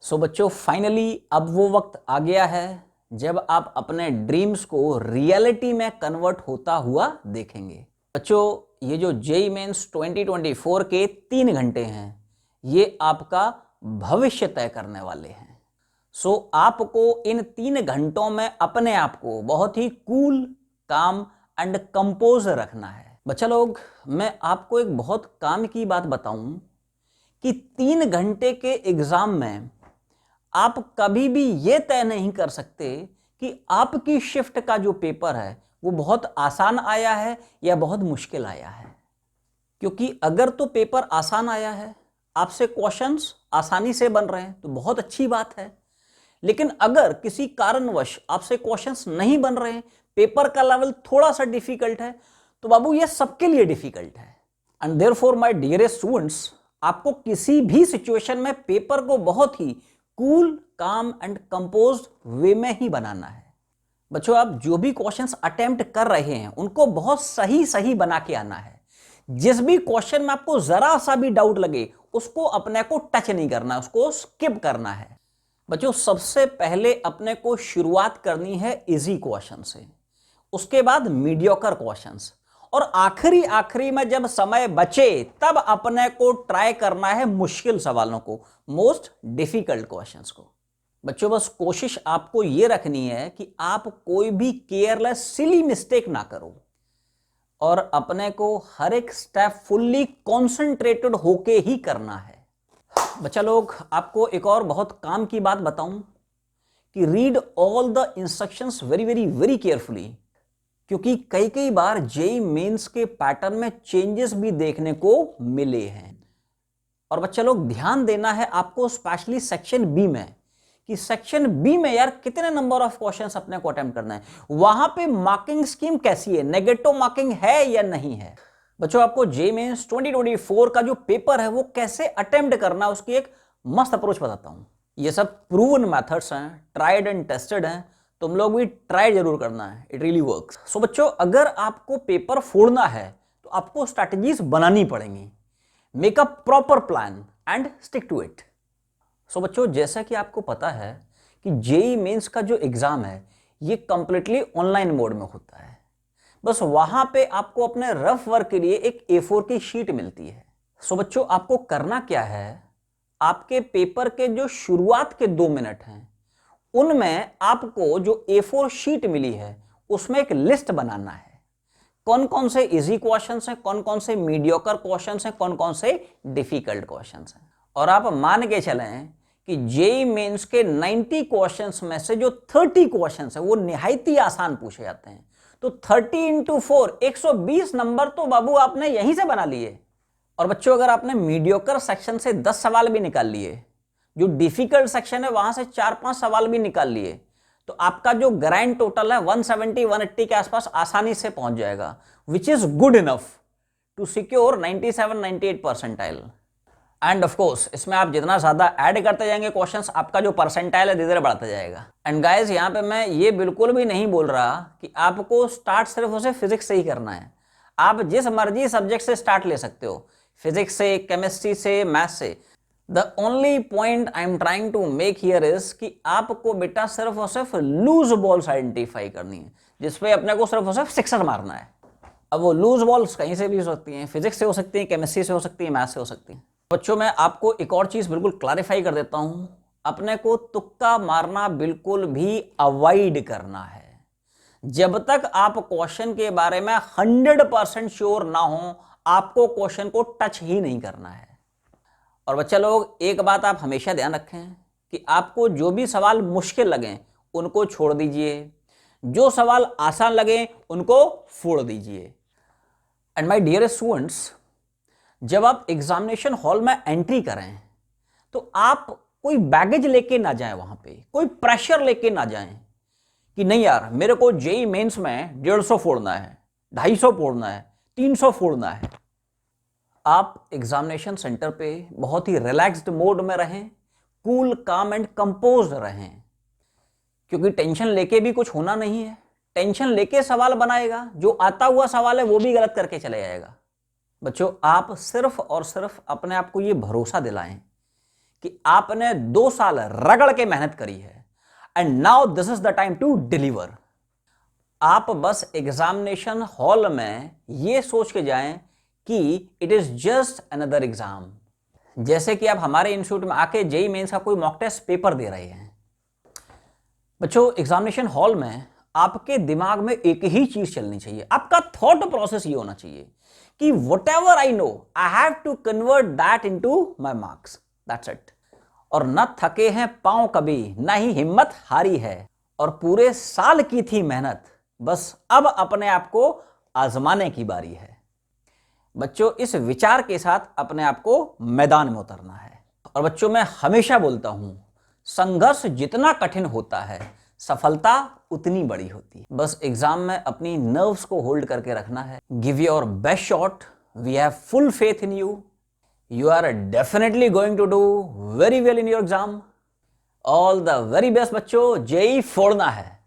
बच्चों फाइनली अब वो वक्त आ गया है जब आप अपने ड्रीम्स को रियलिटी में कन्वर्ट होता हुआ देखेंगे। बच्चों ये जो जेई मेंस 2024 के 3 घंटे हैं ये आपका भविष्य तय करने वाले हैं। आपको इन 3 घंटों में अपने आप को बहुत ही कूल, काम एंड कंपोज रखना है। बच्चा लोग, मैं आपको एक बहुत काम की बात बताऊं कि 3 घंटे के एग्जाम में आप कभी भी ये तय नहीं कर सकते कि आपकी शिफ्ट का जो पेपर है वो बहुत आसान आया है या बहुत मुश्किल आया है। क्योंकि अगर तो पेपर आसान आया है, आपसे क्वेश्चंस आसानी से बन रहे हैं तो बहुत अच्छी बात है। लेकिन अगर किसी कारणवश आपसे क्वेश्चंस नहीं बन रहे हैं, पेपर का लेवल थोड़ा सा डिफिकल्ट है, तो बाबू ये सबके लिए डिफिकल्ट है। And therefore my dearest students, आपको किसी भी सिचुएशन में पेपर को बहुत ही कूल, काम एंड कंपोज्ड वे में ही बनाना है। बच्चों आप जो भी क्वेश्चंस अटेम्प्ट कर रहे हैं उनको बहुत सही सही बना के आना है। जिस भी क्वेश्चन में आपको जरा सा भी डाउट लगे उसको अपने को टच नहीं करना, उसको स्किप करना है। बच्चों सबसे पहले अपने को शुरुआत करनी है इजी क्वेश्चन से, उसके बाद मीडियोकर क्वेश्चंस, और आखिरी में जब समय बचे तब अपने को ट्राई करना है मुश्किल सवालों को, मोस्ट डिफिकल्ट क्वेश्चंस को। बच्चों बस कोशिश आपको यह रखनी है कि आप कोई भी केयरलेस सिली मिस्टेक ना करो और अपने को हर एक स्टेप फुल्ली कॉन्सेंट्रेटेड होके ही करना है। बच्चा लोग आपको एक और बहुत काम की बात बताऊं कि read all the instructions very very very carefully, क्योंकि कई बार जेई मेंस के पैटर्न में चेंजेस भी देखने को मिले हैं। और बच्चा लोग ध्यान देना है आपको स्पेशली सेक्शन बी में, कि सेक्शन बी में यार कितने नंबर ऑफ क्वेश्चंस अपने को अटेम्प्ट करना है, वहां पे मार्किंग स्कीम कैसी है, नेगेटिव मार्किंग है या नहीं है। बच्चों आपको जेई मेंस 2024 का जो पेपर है वो कैसे अटेम्प्ट करना है उसकी एक मस्त अप्रोच बताता हूं। ये सब प्रूवन मेथड्स हैं, ट्राइड एंड टेस्टेड हैं, तुम लोग भी ट्राई जरूर करना है, इट रियली वर्क्स। सो बच्चों अगर आपको पेपर फोड़ना है तो आपको स्ट्रैटेजीज बनानी पड़ेंगी। Make a proper plan and stick to it. So बच्चों जैसा कि आपको पता है कि जेई मेंस का जो एग्जाम है ये कंप्लीटली ऑनलाइन मोड में होता है। बस वहां पे आपको अपने रफ वर्क के लिए एक A4 की शीट मिलती है। सो बच्चों आपको करना क्या है, आपके पेपर के जो शुरुआत के 2 मिनट हैं उनमें आपको जो A4 शीट मिली है उसमें एक लिस्ट बनाना है। कौन कौन से इजी क्वेश्चंस हैं, कौन कौन से मीडियोकर क्वेश्चंस हैं, कौन कौन से डिफिकल्ट क्वेश्चंस हैं। और आप मान के चलें कि जेई मेंस के 90 क्वेश्चंस में से जो 30 क्वेश्चंस हैं वो निहायत ही आसान पूछे जाते हैं। तो 30 into 4 120 नंबर तो बाबू आपने यहीं से बना लिए। और बच्चों अगर आपने मीडियोकर सेक्शन से 10 सवाल भी निकाल लिए, जो डिफिकल्ट सेक्शन है वहां से 4-5 सवाल भी निकाल लिए, तो आपका जो ग्रैंड टोटल है 170-180 के आसपास आसानी से पहुंच जाएगा, which is good enough to secure 97-98 percentile. And of course इसमें आप जितना ज्यादा ऐड करते जाएंगे क्वेश्चंस, आपका जो परसेंटाइल है धीरे धीरे बढ़ता जाएगा। एंड गाइस यहां पे मैं ये बिल्कुल भी नहीं बोल रहा कि आपको स्टार्ट सिर्फ उसे फिजिक्स से ही करना है। आप जिस मर्जी सब्जेक्ट से स्टार्ट ले सकते हो, फिजिक्स से, केमिस्ट्री से, मैथ से। The only point I am trying to make here is कि आपको बेटा सिर्फ और सिर्फ लूज बॉल्स आइडेंटिफाई करनी है, जिसपे अपने को सिर्फ और सिर्फ सिक्सर मारना है। अब वो लूज बॉल्स कहीं से भी हो सकती हैं, फिजिक्स से हो सकती हैं, केमिस्ट्री से हो सकती है, मैथ से हो सकती है। बच्चों मैं आपको एक और चीज बिल्कुल क्लैरिफाई कर देता हूं, अपने को तुक्का मारना बिल्कुल भी अवॉइड करना है। जब तक आप क्वेश्चन के बारे में 100% श्योर ना हो, आपको क्वेश्चन को टच ही नहीं करना है। और बच्चा लोग एक बात आप हमेशा ध्यान रखें कि आपको जो भी सवाल मुश्किल लगे उनको छोड़ दीजिए, जो सवाल आसान लगे उनको फोड़ दीजिए। एंड माय डियरेस्ट स्टूडेंट्स, जब आप एग्जामिनेशन हॉल में एंट्री करें तो आप कोई बैगेज लेके ना जाएं, वहां पे कोई प्रेशर लेके ना जाएं कि नहीं यार मेरे को जेई मेंस में 150 फोड़ना है, 250 फोड़ना है, 300 फोड़ना है। आप एग्जामिनेशन सेंटर पे बहुत ही रिलैक्स्ड मोड में रहें, कूल, काम एंड कंपोज्ड रहें, क्योंकि टेंशन लेके भी कुछ होना नहीं है। टेंशन लेके सवाल बनाएगा, जो आता हुआ सवाल है वो भी गलत करके चले जाएगा। बच्चों आप सिर्फ और सिर्फ अपने आप को ये भरोसा दिलाएं कि आपने 2 साल रगड़ के मेहनत करी है and now this is the time to deliver. आप बस एग्जामिनेशन हॉल में ये सोच के जाएं कि it is just another exam. जैसे कि आप हमारे इंस्टीट्यूट में आके जेईई मेंस का कोई मॉक टेस्ट पेपर दे रहे हैं। बच्चों, एग्जामिनेशन हॉल में आपके दिमाग में एक ही चीज चलनी चाहिए, आपका थॉट प्रोसेस ये होना चाहिए कि whatever I know I have to convert that into my marks, that's it. और न थके हैं पांव कभी, ना ही हिम्मत हारी है, और पूरे साल की थी मेहनत, बस अब अपने आप को आजमाने की बारी है। बच्चों, इस विचार के साथ अपने आप को मैदान में उतरना है। और बच्चों, मैं हमेशा बोलता हूं, संघर्ष जितना कठिन होता है सफलता उतनी बड़ी होती है। बस एग्जाम में अपनी नर्व्स को होल्ड करके रखना है। Give your best shot, we have full faith in you, you are definitely going to do very well in your exam. All the very best बच्चों, जेईई फोड़ना है।